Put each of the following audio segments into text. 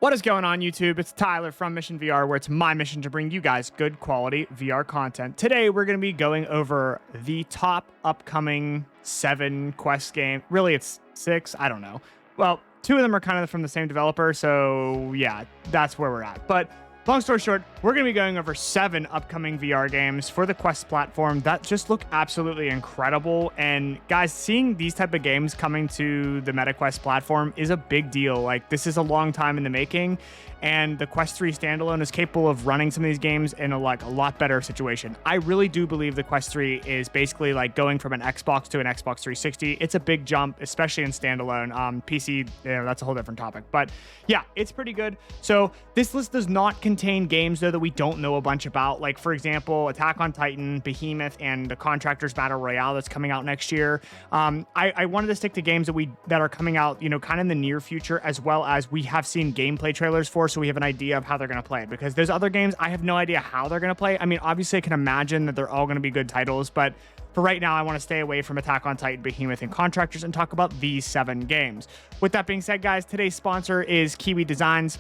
What is going on, YouTube? It's Tyler from Mission VR, where it's my mission to bring you guys good quality VR content. Today, we're going to be going over the top upcoming 7 Quest game. Really, it's 6. I don't know. Well, 2 of them are kind of from the same developer, so yeah, that's where we're at. But long story short, we're going to be going over 7 upcoming VR games for the Quest platform that just look absolutely incredible. And guys, seeing these type of games coming to the MetaQuest platform is a big deal. Like, this is a long time in the making, and the Quest 3 standalone is capable of running some of these games in a lot better situation. I really do believe the Quest 3 is basically like going from an Xbox to an Xbox 360. It's a big jump, especially in standalone. PC, that's a whole different topic. But yeah, it's pretty good. So this list does not contain games, though, that we don't know a bunch about. Like, for example, Attack on Titan, Behemoth, and the Contractors Battle Royale that's coming out next year. I wanted to stick to games that are coming out, kind of in the near future, as well as we have seen gameplay trailers for, so we have an idea of how they're going to play. Because there's other games I have no idea how they're going to play. I mean, obviously I can imagine that they're all going to be good titles, but for right now, I want to stay away from Attack on Titan, Behemoth, and Contractors and talk about these 7 games. With that being said, guys, today's sponsor is Kiwi Designs.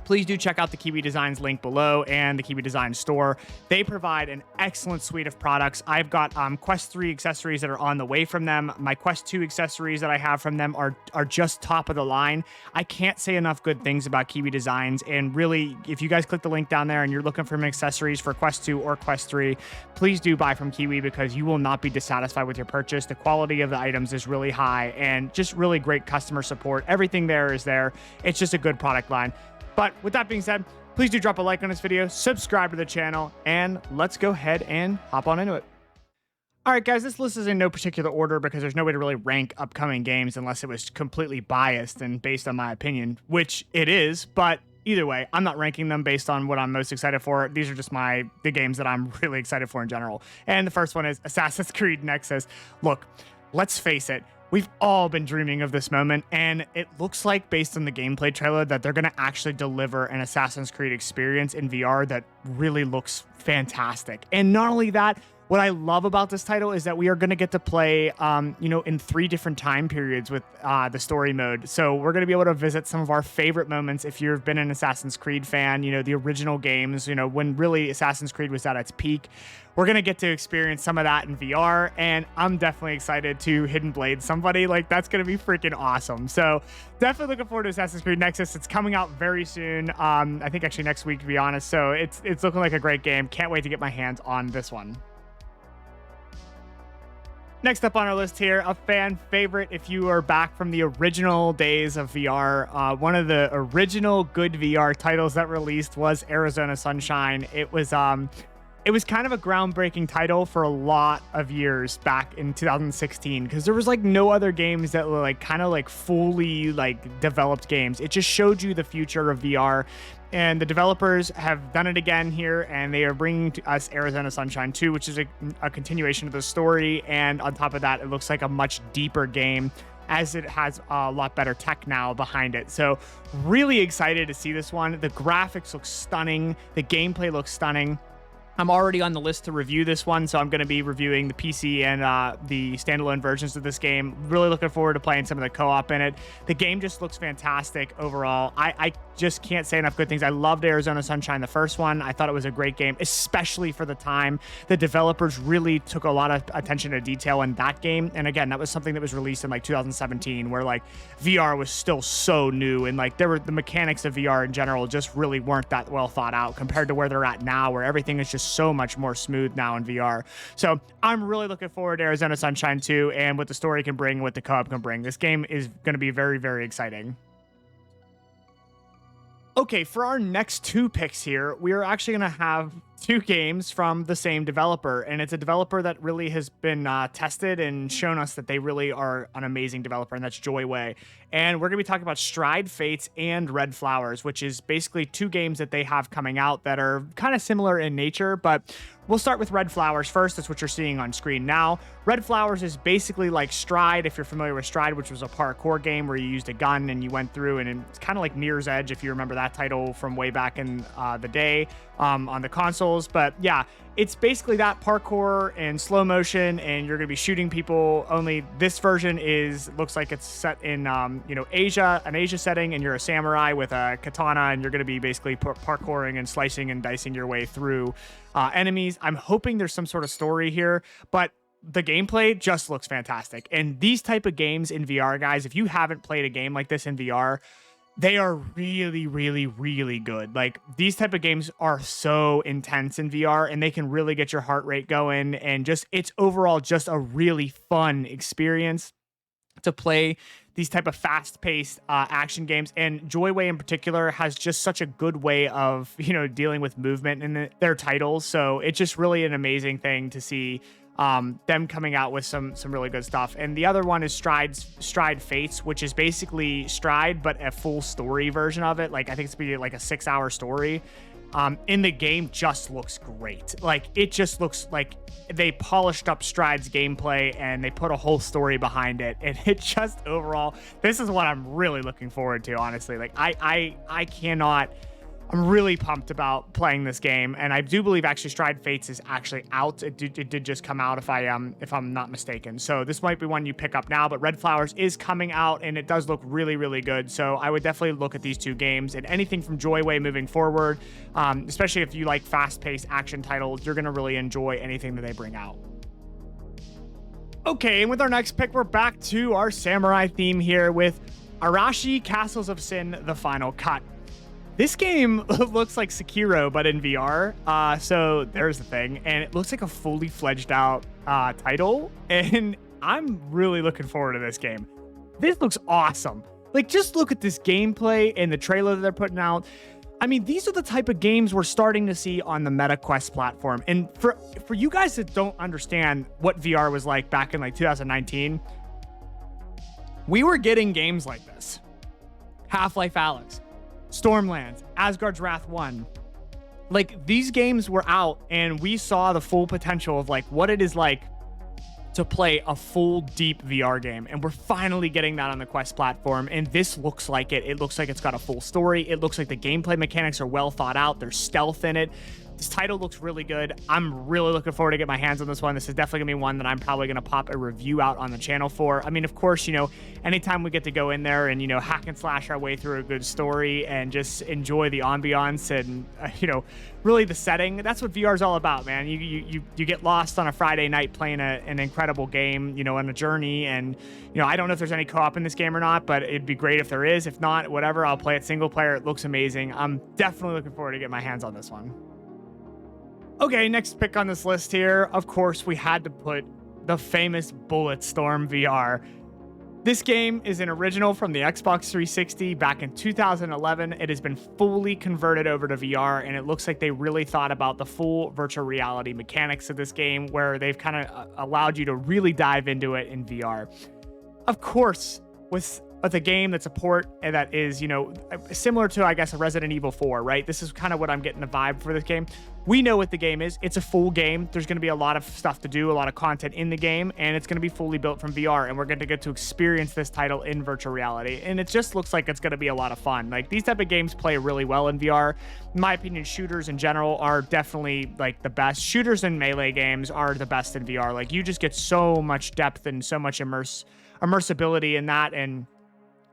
Please do check out the Kiwi Designs link below and the Kiwi Designs store. They provide an excellent suite of products. I've got Quest 3 accessories that are on the way from them. My Quest 2 accessories that I have from them are just top of the line. I can't say enough good things about Kiwi Designs. And really, if you guys click the link down there and you're looking for accessories for Quest 2 or Quest 3, please do buy from Kiwi, because you will not be dissatisfied with your purchase. The quality of the items is really high and just really great customer support. Everything there is there. It's just a good product line. But with that being said, please do drop a like on this video, subscribe to the channel, and let's go ahead and hop on into it. All right, guys, this list is in no particular order because there's no way to really rank upcoming games unless it was completely biased and based on my opinion, which it is. But either way, I'm not ranking them based on what I'm most excited for. These are just the games that I'm really excited for in general. And the first one is Assassin's Creed Nexus. Look, let's face it. We've all been dreaming of this moment, and it looks like, based on the gameplay trailer, that they're going to actually deliver an Assassin's Creed experience in VR that really looks fantastic. And not only that, what I love about this title is that we are going to get to play, in 3 different time periods with the story mode. So we're going to be able to visit some of our favorite moments if you've been an Assassin's Creed fan, the original games, when really Assassin's Creed was at its peak. We're going to get to experience some of that in VR, and I'm definitely excited to Hidden Blade somebody. Like, that's going to be freaking awesome. So definitely looking forward to Assassin's Creed Nexus. It's coming out very soon. I think actually next week, to be honest. So it's looking like a great game. Can't wait to get my hands on this one. Next up on our list here, a fan favorite if you are back from the original days of VR. One of the original good VR titles that released was Arizona Sunshine. It was kind of a groundbreaking title for a lot of years back in 2016, because there was no other games that were fully developed games. It just showed you the future of VR. And the developers have done it again here, and they are bringing to us Arizona Sunshine 2, which is a continuation of the story. And on top of that, it looks like a much deeper game, as it has a lot better tech now behind it. So really excited to see this one. The graphics look stunning. The gameplay looks stunning. I'm already on the list to review this one, so I'm going to be reviewing the PC and the standalone versions of this game. Really looking forward to playing some of the co-op in it. The game just looks fantastic overall. I just can't say enough good things. I loved Arizona Sunshine, the first one. I thought it was a great game, especially for the time. The developers really took a lot of attention to detail in that game. And again, that was something that was released in 2017, where VR was still so new, and the mechanics of VR in general just really weren't that well thought out compared to where they're at now, where everything is just so much more smooth now in VR. So I'm really looking forward to Arizona Sunshine 2 and what the story can bring, what the co-op can bring. This game is going to be very, very exciting. Okay, for our next 2 picks here, we are actually going to have 2 games from the same developer, and it's a developer that really has been tested and shown us that they really are an amazing developer, and that's Joyway. And we're going to be talking about Stride Fates and Red Flowers, which is basically 2 games that they have coming out that are kind of similar in nature, but we'll start with Red Flowers first. That's what you're seeing on screen now. Red Flowers is basically like Stride, if you're familiar with Stride, which was a parkour game where you used a gun and you went through, and it's kind of like Mirror's Edge, if you remember that title from way back in the day on the console. titles, but yeah, it's basically that parkour and slow motion, and you're going to be shooting people. Only this version looks like it's set in, Asia, an Asia setting, and you're a samurai with a katana, and you're going to be basically parkouring and slicing and dicing your way through enemies. I'm hoping there's some sort of story here, but the gameplay just looks fantastic. And these type of games in VR, guys, if you haven't played a game like this in VR, they are really, really, really good. Like, these type of games are so intense in VR, and they can really get your heart rate going. And just, it's overall just a really fun experience to play these type of fast-paced action games. And Joyway in particular has just such a good way of, dealing with movement in their titles. So it's just really an amazing thing to see them coming out with some really good stuff. And the other one is Stride Fates, which is basically Stride but a full story version of it. Like, I think it's be like a 6-hour story. In the game just looks great. Like, it just looks like they polished up Stride's gameplay and they put a whole story behind it. And it just, overall, this is what I'm really looking forward to, honestly. Like, I'm really pumped about playing this game, and I do believe actually Stride Fates is actually out. It did just come out, if I'm not mistaken. So this might be one you pick up now, but Red Flowers is coming out, and it does look really, really good. So I would definitely look at these two games, and anything from Joyway moving forward, especially if you like fast-paced action titles, you're gonna really enjoy anything that they bring out. Okay, and with our next pick, we're back to our samurai theme here with Arashi Castles of Sin: The Final Cut. This game looks like Sekiro, but in VR. So there's the thing. And it looks like a fully fledged out title. And I'm really looking forward to this game. This looks awesome. Like, just look at this gameplay and the trailer that they're putting out. I mean, these are the type of games we're starting to see on the Meta Quest platform. And for you guys that don't understand what VR was like back in like 2019, we were getting games like this. Half-Life Alyx, Stormlands, Asgards Wrath 1. Like, these games were out, and we saw the full potential of like what it is like to play a full deep VR game. And we're finally getting that on the Quest platform. And this looks like it. It looks like it's got a full story. It looks like the gameplay mechanics are well thought out. There's stealth in it. This title looks really good. I'm really looking forward to get my hands on this one. This is definitely gonna be one that I'm probably gonna pop a review out on the channel for. I mean, of course, anytime we get to go in there and, hack and slash our way through a good story and just enjoy the ambiance and, really the setting, that's what VR is all about, man. You get lost on a Friday night playing an incredible game, on a journey. And, I don't know if there's any co-op in this game or not, but it'd be great if there is. If not, whatever, I'll play it single player. It looks amazing. I'm definitely looking forward to get my hands on this one. Okay, next pick on this list here. Of course, we had to put the famous Bulletstorm VR. This game is an original from the Xbox 360 back in 2011. It has been fully converted over to VR, and it looks like they really thought about the full virtual reality mechanics of this game, where they've kind of allowed you to really dive into it in VR. Of course, with a game that's a port and that is, similar to, I guess, a Resident Evil 4, right? This is kind of what I'm getting the vibe for this game. We know what the game is. It's a full game. There's going to be a lot of stuff to do, a lot of content in the game, and it's going to be fully built from VR, and we're going to get to experience this title in virtual reality. And it just looks like it's going to be a lot of fun. Like, these type of games play really well in VR. In my opinion, shooters in general are definitely like the best. Shooters and melee games are the best in VR. Like, you just get so much depth and so much immersibility in that, and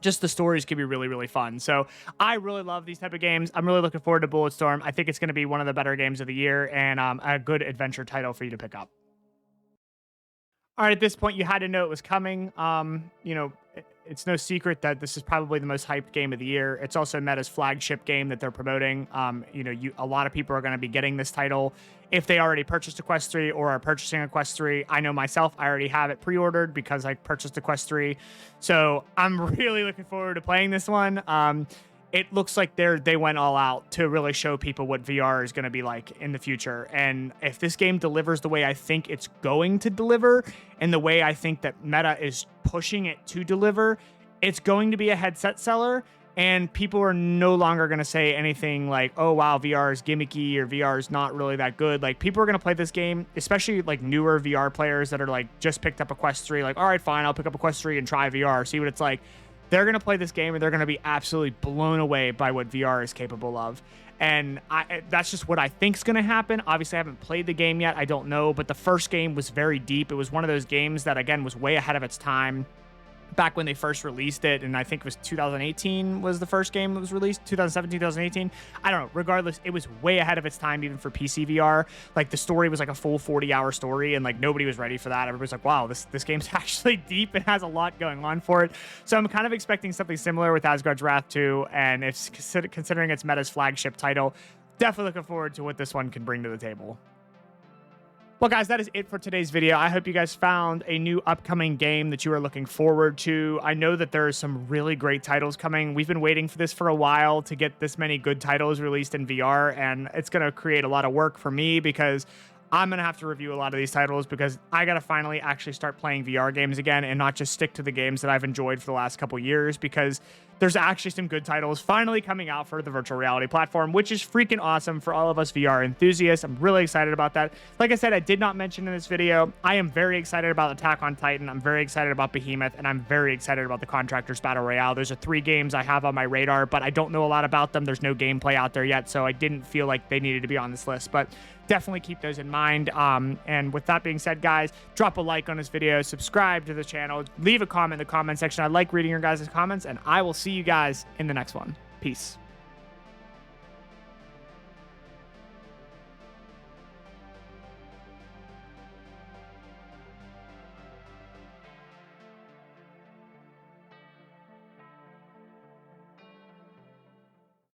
just the stories can be really, really fun. So I really love these type of games. I'm really looking forward to Bulletstorm. I think it's going to be one of the better games of the year, and a good adventure title for you to pick up. All right, at this point, you had to know it was coming. It's no secret that this is probably the most hyped game of the year. It's also Meta's flagship game that they're promoting. A lot of people are going to be getting this title if they already purchased a Quest 3 or are purchasing a Quest 3. I know myself, I already have it pre-ordered because I purchased a Quest 3. So I'm really looking forward to playing this one. It looks like they went all out to really show people what VR is going to be like in the future. And if this game delivers the way I think it's going to deliver, and the way I think that Meta is pushing it to deliver, it's going to be a headset seller. And people are no longer going to say anything like, oh, wow, VR is gimmicky or VR is not really that good. Like, people are going to play this game, especially like newer VR players that are like just picked up a Quest 3. Like, all right, fine, I'll pick up a Quest 3 and try VR, see what it's like. they're going to play this game and they're going to be absolutely blown away by what VR is capable of. And that's just what I think is going to happen. Obviously, I haven't played the game yet. I don't know. But the first game was very deep. It was one of those games that, again, was way ahead of its time back when they first released it. And I think it was 2018 was the first game that was released. 2017, 2018. I don't know. Regardless, it was way ahead of its time, even for PC VR. Like, the story was like a full 40-hour story, and like nobody was ready for that. Everybody's like, wow, this game's actually deep and has a lot going on for it. So I'm kind of expecting something similar with Asgards Wrath 2, and it's considering it's Meta's flagship title, definitely looking forward to what this one can bring to the table. Well, guys, that is it for today's video. I hope you guys found a new upcoming game that you are looking forward to. I know that there are some really great titles coming. We've been waiting for this for a while to get this many good titles released in VR, and it's going to create a lot of work for me because I'm going to have to review a lot of these titles because I got to finally actually start playing VR games again and not just stick to the games that I've enjoyed for the last couple years, because there's actually some good titles finally coming out for the virtual reality platform, which is freaking awesome for all of us VR enthusiasts. I'm really excited about that. Like I said, I did not mention in this video, I am very excited about Attack on Titan. I'm very excited about Behemoth, and I'm very excited about the Contractors Battle Royale. Those are 3 games I have on my radar, but I don't know a lot about them. There's no gameplay out there yet, so I didn't feel like they needed to be on this list, but definitely keep those in mind. And with that being said, guys, drop a like on this video, subscribe to the channel, leave a comment in the comment section. I like reading your guys' comments, and I will see you guys in the next one. Peace.